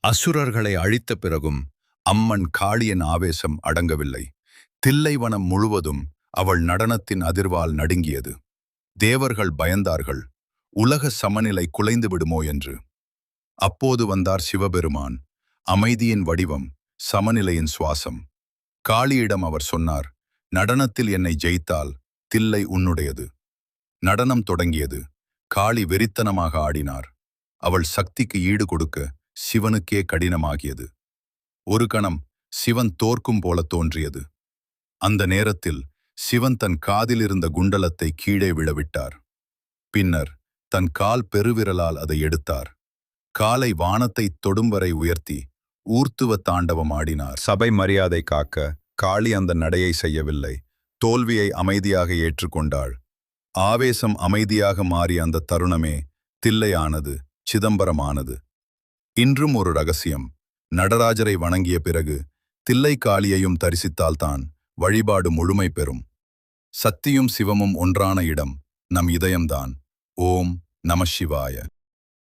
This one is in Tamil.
அசுரர்களை அழித்த பிறகும் அம்மன் காளியின் ஆவேசம் அடங்கவில்லை. தில்லைவனம் முழுவதும் அவள் நடனத்தின் அதிர்வால் நடுங்கியது. தேவர்கள் பயந்தார்கள், உலக சமநிலை குலைந்து விடுமோ என்று. அப்போது வந்தார் சிவபெருமான், அமைதியின் வடிவம், சமநிலையின் சுவாசம். காளியிடம் அவர் சொன்னார், நடனத்தில் என்னை ஜெயித்தால் தில்லை உன்னுடையது. நடனம் தொடங்கியது. காளி வெறித்தனமாக ஆடினார். அவள் சக்திக்கு ஈடு கொடுக்க சிவனுக்கே கடினமாகியது. ஒரு கணம் சிவன் தோற்கும் போல தோன்றியது. அந்த நேரத்தில் சிவன் தன் காதில் இருந்த குண்டலத்தை கீழே விழவிட்டார். பின்னர் தன் கால் பெருவிரலால் அதை எடுத்தார். காலை வானத்தை தொடும் வரை உயர்த்தி ஊர்த்துவ தாண்டவம் ஆடினார். சபை மரியாதை காக்க காளி அந்த நடையை செய்யவில்லை. தோல்வியை அமைதியாக ஏற்றுக்கொண்டாள். ஆவேசம் அமைதியாக மாறிய அந்த தருணமே தில்லையானது, சிதம்பரமானது. இன்றும் ஒரு ரகசியம். நடராஜரை வணங்கிய பிறகு தில்லை காளியையும் தரிசித்தால்தான் வழிபாடு முழுமை பெறும். சக்தியும் சிவமும் ஒன்றான இடம் நம் இதயம்தான். ஓம் நம சிவாய.